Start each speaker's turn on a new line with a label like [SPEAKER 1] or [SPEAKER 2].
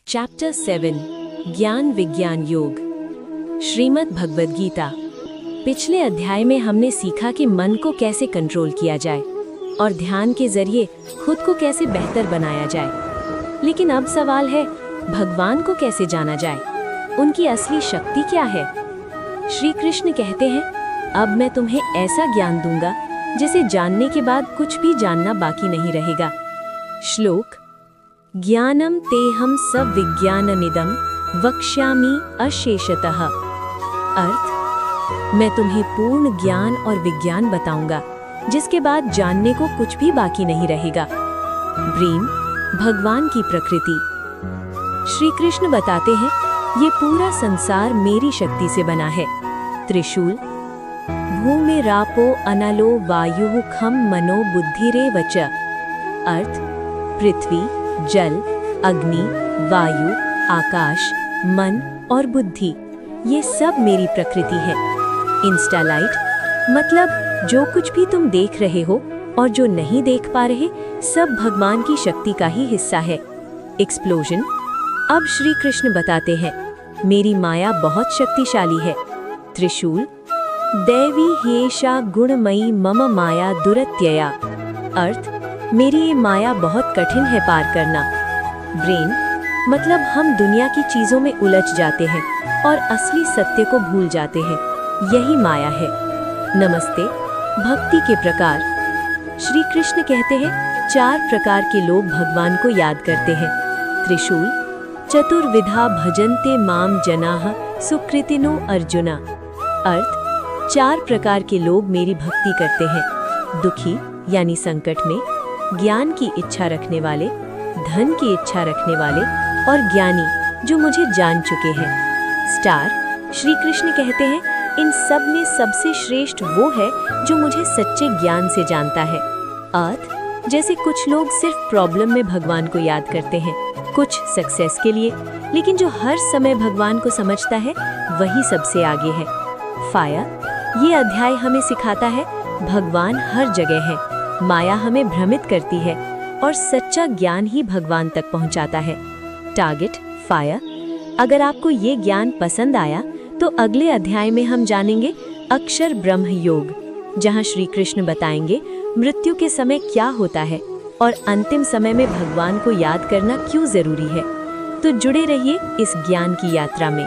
[SPEAKER 1] Chapter 7 ज्ञान विज्ञान योग। श्रीमद् भगवद गीता। पिछले अध्याय में हमने सीखा कि मन को कैसे कंट्रोल किया जाए और ध्यान के जरिए खुद को कैसे बेहतर बनाया जाए। लेकिन अब सवाल है, भगवान को कैसे जाना जाए, उनकी असली शक्ति क्या है। श्री कृष्ण कहते हैं, अब मैं तुम्हें ऐसा ज्ञान दूंगा जिसे जानने के बाद कुछ भी जानना बाकी नहीं रहेगा। श्लोक: ज्ञानम तेहम सविज्ञानमिदं वक्ष्यामि अशेषतः। अर्थ: मैं तुम्हें पूर्ण ज्ञान और विज्ञान बताऊंगा जिसके बाद जानने को कुछ भी बाकी नहीं रहेगा। ब्रीम, भगवान की प्रकृति। श्री कृष्ण बताते हैं, ये पूरा संसार मेरी शक्ति से बना है। त्रिशूल: भूमिरापो अनलो वायुः खं मनो बुद्धिरेव च। अर्थ: पृथ्वी, जल, अग्नि, वायु, आकाश, मन और बुद्धि, ये सब मेरी प्रकृति है। इंस्टालाइट मतलब जो कुछ भी तुम देख रहे हो और जो नहीं देख पा रहे, सब भगवान की शक्ति का ही हिस्सा है। एक्सप्लोजन: अब श्री कृष्ण बताते हैं, मेरी माया बहुत शक्तिशाली है। त्रिशूल: दैवी ह्येषा गुणमयी मम माया दुरत्यया। अर्थ: मेरी ये माया बहुत कठिन है पार करना। ब्रेन मतलब हम दुनिया की चीजों में उलझ जाते हैं और असली सत्य को भूल जाते हैं, यही माया है। नमस्ते। भक्ति के प्रकार। श्री कृष्ण कहते हैं, 4 प्रकार के लोग भगवान को याद करते हैं। त्रिशूल: चतुर्विधा भजन्ते माम जनाः सुकृतिनो अर्जुना। अर्थ: 4 प्रकार के लोग मेरी भक्ति करते हैं। दुखी यानी संकट में, ज्ञान की इच्छा रखने वाले, धन की इच्छा रखने वाले और ज्ञानी जो मुझे जान चुके हैं। स्टार: श्री कृष्ण कहते हैं, इन सब में सबसे श्रेष्ठ वो है जो मुझे सच्चे ज्ञान से जानता है। अर्थ: जैसे कुछ लोग सिर्फ प्रॉब्लम में भगवान को याद करते हैं, कुछ सक्सेस के लिए, लेकिन जो हर समय भगवान को समझता है वही सबसे आगे है। फायर: ये अध्याय हमें सिखाता है, भगवान हर जगह है, माया हमें भ्रमित करती है और सच्चा ज्ञान ही भगवान तक पहुंचाता है। Target: fire. अगर आपको ये ज्ञान पसंद आया तो अगले अध्याय में हम जानेंगे अक्षर ब्रह्म योग, जहां श्री कृष्ण बताएंगे मृत्यु के समय क्या होता है और अंतिम समय में भगवान को याद करना क्यों जरूरी है। तो जुड़े रहिए इस ज्ञान की यात्रा में।